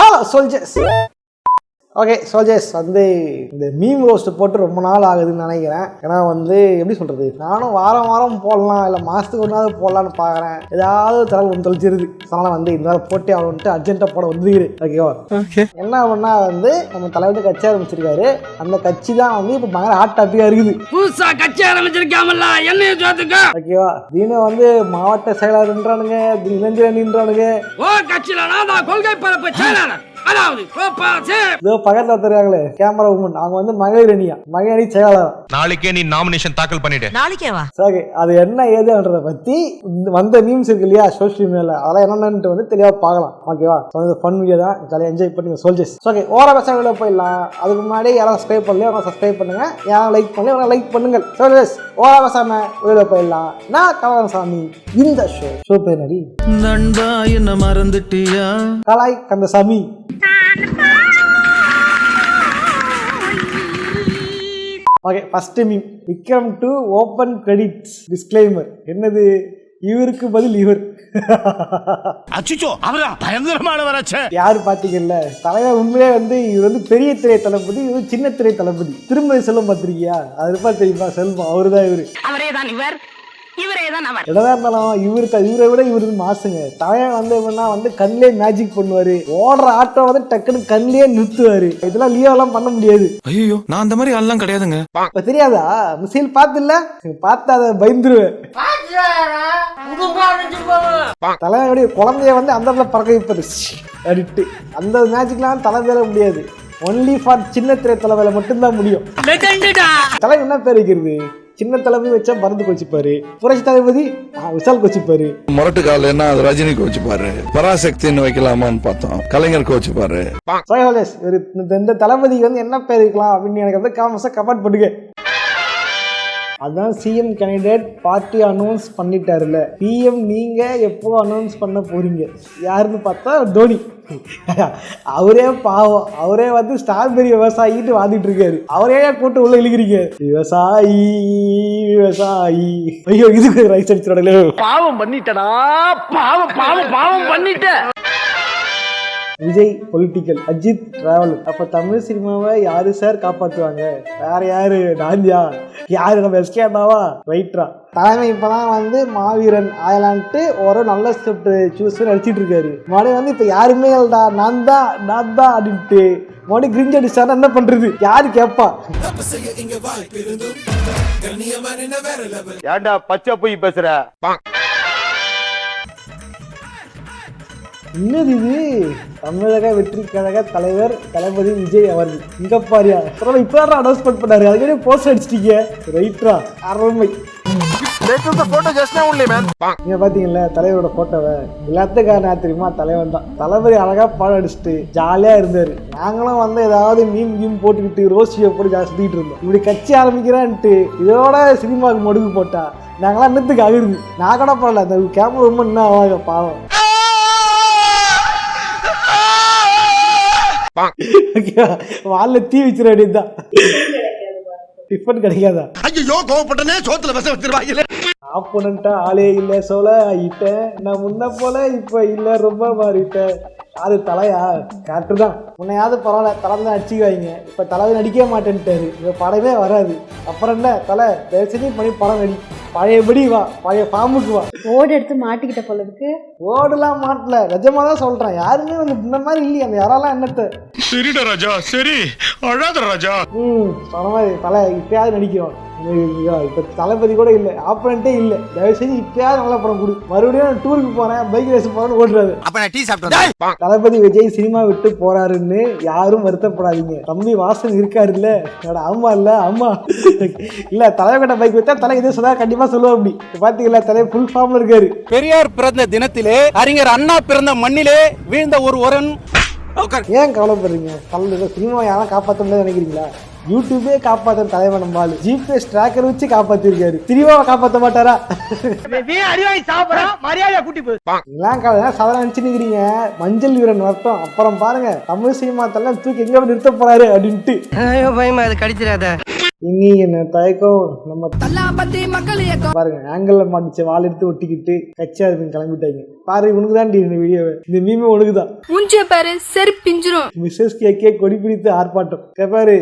All soldiers. Okay soldiers வந்து இந்த meme roast போட்டு ரொம்ப நாள் ஆகுதுன்னு நினைக்கிறேன். ஏன்னா வந்து எப்படி சொல்கிறது, நானும் வாரம் வாரம் போடலாம் இல்லை மாதத்துக்கு ஒரு நாள் போடலான்னு பார்க்குறேன். ஏதாவது தரவு ஒன்று தொலைச்சிருது. அதனால் வந்து இந்த நாள் போட்டே அவன்ட்டு அர்ஜென்ட்டாக போட வந்துருக்குது. ஓகேவா? என்ன பண்ணா வந்து நம்ம தலைவர் கட்சி ஆரம்பிச்சிருக்காரு. அந்த கட்சி தான் வந்து இப்போ பயங்கர ஹாட் டாப்பிக்காக இருக்குது. புதுசா கட்சி ஆரம்பிச்சிருக்காமல்ல என்ன ஜோத்துக்கு. ஓகேவா? தினம் வந்து மாவட்ட செயலாளர்ன்றானுங்க, இளைஞரணின்றானுங்க. ஓ கட்சியில நான் கொள்கை பரப்பு செயலாளர். அதாவது பக்கத்துல தெரியாங்களே கேமரா உமன், அவங்க வந்து மகளிர் அணியா, மகளிர் அணி செயலாளர். நாளைக்கே நீ நாமினேஷன் தாக்கல் பண்ணிடு. நாளைக்கேவா? சரி, அது என்ன ஏதுன்றத பத்தி வந்த மீம்ஸ் இருக்கு இல்லையா சோஷியல் மீடியால, அதெல்லாம் என்னன்னு வந்து தெளிவா பார்க்கலாம். ஓகேவா? ஃபன் வீடியோ தான், ஜாலியாக என்ஜாய் பண்ணுங்க சோல்ஜர்ஸ். ஓகே, ஓர பசங்க போயிடலாம். அதுக்கு முன்னாடி யாரும் சப்ஸ்கிரைப் பண்ணலையோ அவங்க சப்ஸ்கிரைப் பண்ணுங்க, யாரும் லைக் பண்ணல அவங்க லைக் பண்ணுங்க சோல்ஜர்ஸ். ஓர பசங்க வீடியோ போயிடலாம். நான் கலாசாமி. இந்த ஷோ பேர் நடி நண்பா என்ன மறந்துட்டியா? கலாய் Kandasamy. Okay, first meme. Vikram to open credits disclaimer. என்னது? இவருக்கு பதில் இவர். அச்சோ, அவரா பயங்கரமானவராச்சே. யாரு பாத்தீங்கல்ல, தலைவர் உண்மையே வந்து இவர் வந்து பெரிய திரை தளபதி, இவர் சின்ன திரை தளபதி. திருமதி செல்வம் பார்த்திருக்கியா? அது இருப்பா தெரியுமா? செல்வம் அவரு தான் இவரு. அவரே தான் இவர், இவரே தான் அவர். என்னதான் இருந்தாலும் இவரை விட இவரு மாசுங்க. தலைவன் வந்து எப்படின்னா வந்து கண்ணிலே மேஜிக் பண்ணுவாரு. ஓடுற ஆட்டோ வந்து டக்குன்னு கண்ணிலே நிறுத்துவாரு. இதெல்லாம் லியோ எல்லாம் பண்ண முடியாது. ஐயோ, நான் அந்த மாதிரி எல்லாம் கிடையாதுங்க. தெரியாதா? மிசைல் பார்த்து இல்ல பார்த்தா அதை பயந்துருவேன். தலைவனுடைய குழந்தைய வந்து அந்த இடத்துல பறக்க வைப்பது அடிட்டு. அந்த மேஜிக்லாம் தலை வேற முடியாது. ஒன்லி ஃபார் சின்ன திரை தலைவரை மட்டும்தான் முடியும். தலைவர் என்ன பேர் வைக்கிறது? சின்ன தளபதி வச்சா மருந்து கோச்சிப்பாரு, புரட்சி தளபதி விஷால் கோச்சிப்பாரு, முரட்டு கால என்ன ரஜினி கோச்சிப்பாரு, பராசக்தின்னு வைக்கலாமான்னு பார்த்தோம், கலைஞர் கோச்சிப்பாரு. இந்த தளபதி வந்து என்ன பேர் வைக்கலாம் அப்படின்னு எனக்கு வந்து காமெண்ட்ஸா கமெண்ட் பண்ணுங்க. அதான் சிஎம் கேண்டிடேட் பார்ட்டி அனௌன்ஸ் பண்ணிட்டாருல. பிஎம் நீங்க எப்போ அனௌன்ஸ் பண்ண போறீங்க? யாருன்னு பார்த்தா தோனி. அவரே பாவம், அவரே வந்து ஸ்ட்ராபெரி விவசாயிட்டு வாதிட்டு இருக்காரு. அவரே கூட்டு உள்ள இழுக்கிறீங்க. விவசாயி விவசாயி. ஐயோ, இதுக்கு ரைஸ் அடிச்சிடல. பாவம் பண்ணிட்டடா, பாவம் பாவம் பாவம் பண்ணிட்ட. Vijay political, Ajith travel. அப்ப தமிழ் சினிமாவை யாரு சார் காப்பாத்துவாங்க? வேற யாரு? நான்யா? யாரு? நம்ம எஸ்கேடாவா? ரைட்ரா? தலைமை இப்பதான் வந்து மாவீரன் ஆயலான்ட்டு ஒரு நல்ல ஸ்கிரிப்ட் சூஸ் நடிச்சிட்டு இருக்காரு. மறுபடியும் வந்து இப்ப யாருமே இல்லடா, நான் தான் அப்படின்ட்டு மறுபடியும் கிரிஞ்ச் அடிச்சாரு. என்ன பண்றது? யாரு கேட்பா? ஏன்டா பச்சை போய் பேசுற? இன்னது இது? தமிழக வெற்றி கழக தலைவர் தளபதி விஜய் அவர்கள். இங்க பாரியா இப்பதான் அனௌன்ஸ்மெண்ட் பண்ணாரு. அதுக்கே போஸ்ட் அடிச்சிட்டீங்க. ரைட்ரா? அருமை. நீங்க பாத்தீங்கல்ல தலைவரோட போட்டோவை. எல்லாத்துக்கும் காரணம் தெரியுமா? தலைவன் தான். தளபதி அழகா பாடம் அடிச்சுட்டு ஜாலியா இருந்தாரு. நாங்களும் வந்து ஏதாவது மீம் போட்டுக்கிட்டு ரோஸ்டியை போட்டு ஜாஸ்திட்டு இருந்தோம். இப்படி கட்சி ஆரம்பிக்கிறான்ட்டு இதோட சினிமாவுக்கு மொடுக்கு போட்டா நாங்களாம் இன்னத்துக்கு ஆகிருது. நான் கூட பரவாயில்ல, அந்த கேமரா ரொம்ப என்ன ஆவாங்க பாவம். வால்ல தீ வச்சிட வேண்டியதுதான். டிஃபன் கிடைக்காதா? ஐயோ, கோவப்பட்டனே, சோத்துல விச வச்சிருவாங்க. ஆப்போனன்ட்டா ஆளே இல்ல சொல்ல ஆயிட்டேன். நான் முன்ன போல இப்ப இல்ல, ரொம்ப மாறிட்டேன். அது தலையா? கரெக்டு தான். முன்னையாவது பரவாயில்ல, தலை தான் அடிச்சுக்குவாங்க. இப்ப தலைவர் நடிக்கவே மாட்டேன்ட்டாரு. இப்ப படமே வராது. அப்புறம் என்ன தலை தயவுசெய்து பண்ணி படம் நடி. பழையபடி வா, பழைய ஃபார்முக்கு வா. ஓடு எடுத்து மாட்டிக்கிட்ட போல இருக்கு. ஓடுலாம் மாட்டல, நிஜமா தான் சொல்றேன். யாருமே வந்து இந்த மாதிரி இல்லையா? அந்த யாரெல்லாம் என்னத்த? சரிடா ராஜா, சரி அழாத ராஜா. சொன்ன மாதிரி தலை இப்பயாவது நடிக்கிறோம். இப்ப தளபதி கூட இல்ல, ஆப்பனண்டே இல்ல. தயவு செஞ்சு இப்பயாவது நல்ல படம் கொடு. மறுபடியும் டூருக்கு போறேன், பைக் ரேஸ் போறேன்னு ஓடுறாரு. தளபதி விஜய் சினிமா விட்டு போறாருன்னு யாரும் வருத்தப்படாதீங்க. தம்பி வாசன் இருக்காரு இல்ல? அம்மா இல்ல அம்மா இல்ல, தலைவர்கிட்ட பைக் வித்தா தலை இதே சொன்னா கண்டிப்பா சொல்லுவோம். அப்படி பாத்தீங்களா, தலை ஃபுல் ஃபார்ம்ல இருக்காரு. பெரியார் பிறந்த தினத்திலே, அறிஞர் அண்ணா பிறந்த மண்ணிலே வீழ்ந்த ஒருவன். ஏன் கவலைப்படுறீங்க? சினிமா யாரும் காப்பாற்ற முடியாது நினைக்கிறீங்களா? யூடியூபே காப்பாற்ற தலைவன் நம்மால் ஜிபிஎஸ் ட்ராக்கர் வச்சு காப்பாத்திருக்காரு. சினிமாவை காப்பாற்ற மாட்டாரா? சாதாரண நினைச்சு நிக்கிறீங்க. மஞ்சள் வீரன் வரட்டும், அப்புறம் பாருங்க தமிழ் சினிமா தலை தூக்கி எங்க நிறுத்த போறாரு அப்படின்ட்டு. பயமா அது கடிச்சிடாத. இனி என்ன தயக்கம் நம்ம பாருங்க ஆங்கிள் மாட்டிச்ச வால் எடுத்து ஒட்டிக்கிட்டு கட்சியா இருக்கு கிளம்பிட்டாங்க. பாரு உனக்கு தான் இந்த வீடியோவை, இந்த மீமே உனக்கு தான். மூஞ்சிய பாரு சரி பிஞ்சிரும். மிஸ்ஸஸ் கேக்கே கொடி பிடித்து ஆர்ப்பாட்டம் கேப்பாரு.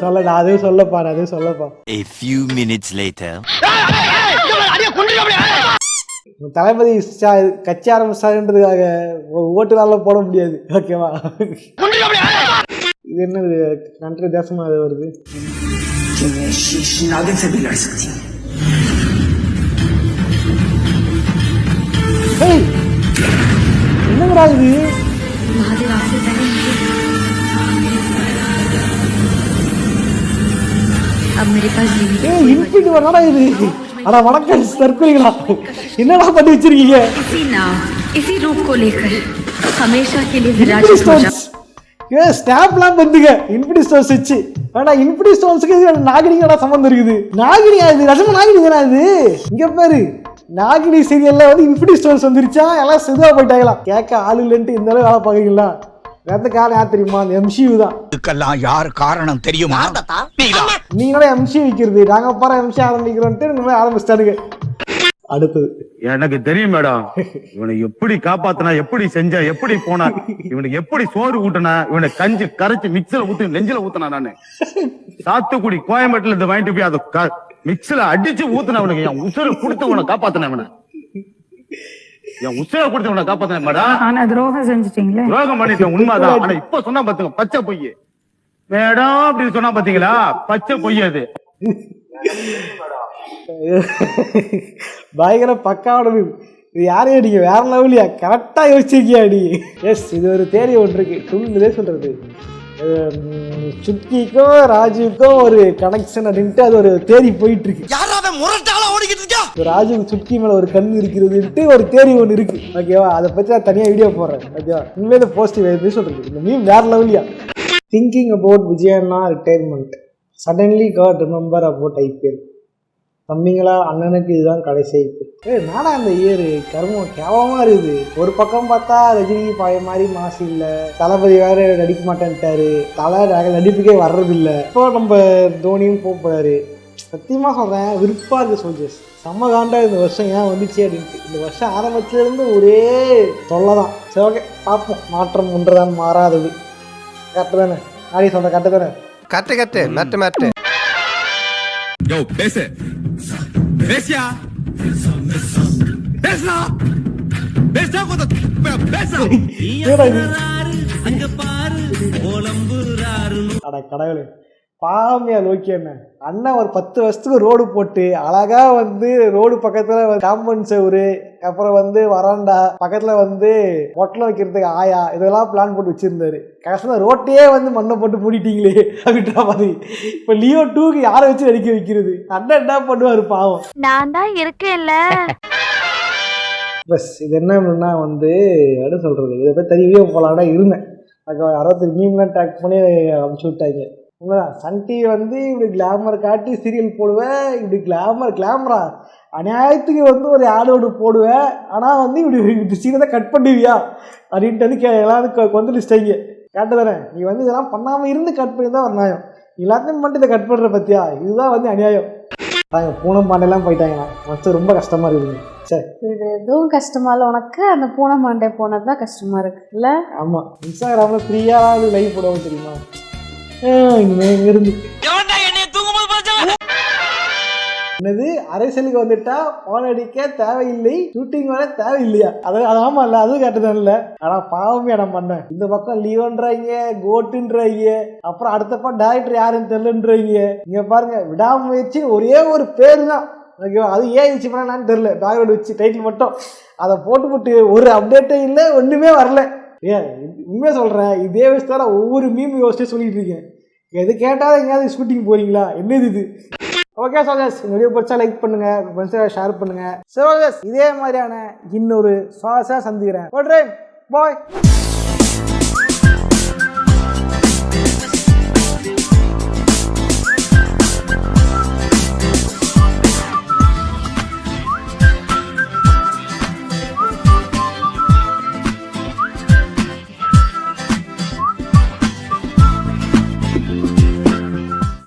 சொல்ல நான் அதே சொல்லப்பா, நான் அதே சொல்லப்பா. A few minutes later. தளபதி கட்சி ஆரம்பிச்சாருன்றதுக்காக ஓட்டு நாள போட முடியாது. ஓகேவா? இது என்ன கண்ட்ரி தேசமா அது வருது? என்னங்கடா இது? இன்ஃபினிட்டி வரடா இது. அட வணக்கம் தற்கொலைகளா, என்னடா பண்ணி வச்சிருக்கீங்க? इसी रूप को लेकर हमेशा के लिए विराजित हो जाओ. ஸ்டாப்லாம் வந்துங்க இன்ஃபினிட்டி ஸ்டோன்ஸ் வச்சு. ஆனா இன்ஃபினிட்டி ஸ்டோன்ஸ்க்கு நாகினியோட சம்பந்தம் இருக்குது. நாகினியா இது? ரசம நாகினி தானே இது? இங்க பாரு, நாகினி சீரியல்ல வந்து இன்ஃபினிட்டி ஸ்டோன்ஸ் வந்துருச்சா, எல்லாம் சிதுவா போயிட்டாங்களாம். கேட்க ஆள் இல்லைன்ட்டு இந்த அளவு வேலை பார்க்கீங்களா? வேற காரணம் யார் தெரியுமா? அந்த MCU தான். இதுக்கெல்லாம் யார் காரணம் தெரியுமா? நீங்களே MCU விற்கிறது, நாங்க பாரு MC ஆரம்பிக்கிறோன்ட்டு இந்த மாதிரி ஆரம்பிச்சிட்டானுங்க. அடுத்தது எனக்கு தெரியும் மேடம், இவனை எப்படி காப்பாத்தினா, எப்படி செஞ்சா, எப்படி போனா, இவனுக்கு எப்படி சோறு ஊட்டினா, இவனை கஞ்சி கரைச்சு மிக்சில ஊத்தி நெஞ்சில ஊத்தினா. நானு சாத்துக்குடி கோயம்பேட்டுல இருந்து வாங்கிட்டு போய் அதை மிக்சில அடிச்சு ஊத்தினவனுக்கு என் உசுரை கொடுத்து உன காப்பாத்தின. இவனை என் உசுரை கொடுத்து உன காப்பாத்தின மேடம். ஆனா துரோகம் செஞ்சிட்டீங்களே. துரோகம் பண்ணிட்டேன் உண்மைதான். ஆனா இப்ப சொன்னா பாத்துங்க பச்சை பொய் மேடம் அப்படின்னு சொன்னா பாத்தீங்களா, பச்சை பொய் அது. பயங்கர பக்காவோட இது யாரையும் அடிக்க வேற லெவலியா கரெக்டா யோசிச்சிருக்கியா அடி. எஸ், இது ஒரு தேரி ஒன்று இருக்கு. துணிலே சொல்றது சுட்கிக்கும் ராஜுக்கும் ஒரு கனெக்ஷன் அப்படின்ட்டு அது ஒரு தேரி போயிட்டு இருக்கு. ராஜுக்கு சுட்கி மேல ஒரு கண் இருக்கிறதுன்ட்டு ஒரு தேரி ஒன்று இருக்கு. ஓகேவா? அதை பத்தி நான் தனியா வீடியோ போடுறேன். ஓகேவா? உண்மையில பாசிட்டிவ் சொல்றது இந்த மீம் வேற லெவலியா. திங்கிங் அபவுட் விஜயண்ணா retirement, suddenly got remember about IPL. தம்பிங்களா, அண்ணனுக்கு இதுதான் கடைசி IPL. நானா அந்த இயர் கர்மம் கேவலமா இருக்குது. ஒரு பக்கம் பார்த்தா ரஜினி பாய மாதிரி மாசு இல்லை, தளபதி வேற நடிக்க மாட்டேன்ட்டாரு, நடிப்புக்கே வர்றதில்லை. இப்போ நம்ம தோனியும் போறாரு. சத்தியமா சொல்றேன், விருப்பா இருக்கு சோல்ஜர்ஸ். செம்ம காண்டா இந்த வருஷம் ஏன் வந்துச்சு அப்படின்ட்டு. இந்த வருஷம் ஆரம்பத்துல இருந்து ஒரே தொல்லைதான். சரி, ஓகே பார்ப்போம். மாற்றம் ஒன்றுதான் மாறாதது. கரெக்டு தானே? ஆடி சொல்ற கரெக்டு தானே? கட்டு மேட்டு பேசு பேசியா பேசா பேசா அட கடவுளே, பாவமையா லோக்கி அண்ணன் ஒரு 10 வருஷத்துக்கு ரோடு போட்டு அழகா வந்து ரோடு பக்கத்துல காம்பவுண்ட் செவரு, அப்புறம் வந்து வராண்டா பக்கத்துல வந்து பொட்டலம் வைக்கிறதுக்கு ஆயா, இதெல்லாம் பிளான் போட்டு வச்சிருந்தாரு. கடைசியில் ரோட்டையே வந்து மண்ணை போட்டு மூடிட்டீங்களே அப்படின்ற மாதிரி. இப்ப லியோ 2க்கு யாரை வச்சு நடிக்க வைக்கிறது? அண்ணன் என்ன பண்ணுவாரு பாவம்? நான் தான் இருக்கேன்ல. பஸ் இது என்னன்னா வந்து என்ன சொல்றது, இதை போய் தனி வீடியோ போலாம்னா இருந்தேன். 60 மீம்லாம் டேக் பண்ணி அனுப்பிச்சு விட்டாங்க. உண்மைதான், சன் டிவி வந்து இப்படி கிளாமர் காட்டி சீரியல் போடுவேன், இப்படி கிளாமரா அநியாயத்துக்கு வந்து ஒரு ஆடோடு போடுவேன். ஆனால் வந்து இப்படி சீனை கட் பண்ணுவியா அப்படின்ட்டு வந்து எல்லாரும் வந்து லிஸ்டாங்க. கேட்டு தானே, நீ வந்து இதெல்லாம் பண்ணாமல் இருந்து கட் பண்ணி தான் ஒரு நியாயம். எல்லாத்தையும் மட்டும் இதை கட் பண்ணுற பற்றியா, இதுதான் வந்து அநியாயம். பூனம் பாண்டெல்லாம் போயிட்டாங்கண்ணா, மனசு ரொம்ப கஷ்டமாக இருக்குதுங்க. சரி, இது எதுவும் கஷ்டமா இல்லை உனக்கு? அந்த பூனை மாண்டே போனது தான் கஷ்டமா இருக்குல்ல? ஆமாம், இன்ஸ்டாகிராமில் ஃப்ரீயாக லைவ் போடுவோம் தெரியுமா? இருந்து என்னது அரசியலுக்கு வந்துட்டா போன் அடிக்க தேவையில்லை, ஷூட்டிங் வர தேவையில்லையா? அது ஆமா இல்ல, அது கேட்டதான் இல்ல. ஆனா பாவமே இடம் பண்ண. இந்த பக்கம் லியோன்றாங்க, கோட்டுன்றாங்க, அப்புறம் அடுத்தப்ப டைரக்டர் யாருன்னு தெரியலன்றாங்க. இங்க பாருங்க, விடாமுயற்சி ஒரே ஒரு பேரு தான். ஓகேவா? அது ஏன் யூஸ் பண்ணான்னு தெரியல. பேக்ரவுண்ட் வச்சு டைட்டில் மட்டும் அதை போட்டு ஒரு அப்டேட்டே இல்லை, ஒண்ணுமே வரல. ஏன் உண்மையா சொல்றேன், இதே விஷயத்தால ஒவ்வொரு மீம் யோசிச்சு சொல்லிட்டு இருக்கேன். எது கேட்டாலும் எங்கேயாவது ஷூட்டிங் போறீங்களா, என்னது இது? ஓகே சோல்ஜர்ஸ், இந்த வீடியோ பிடிச்சா லைக் பண்ணுங்க, ஃப்ரெண்ட்ஸை ஷேர் பண்ணுங்க. சோல்ஜர்ஸ், இதே மாதிரியான இன்னொரு சுவாச சந்திக்கிறேன். பாய்.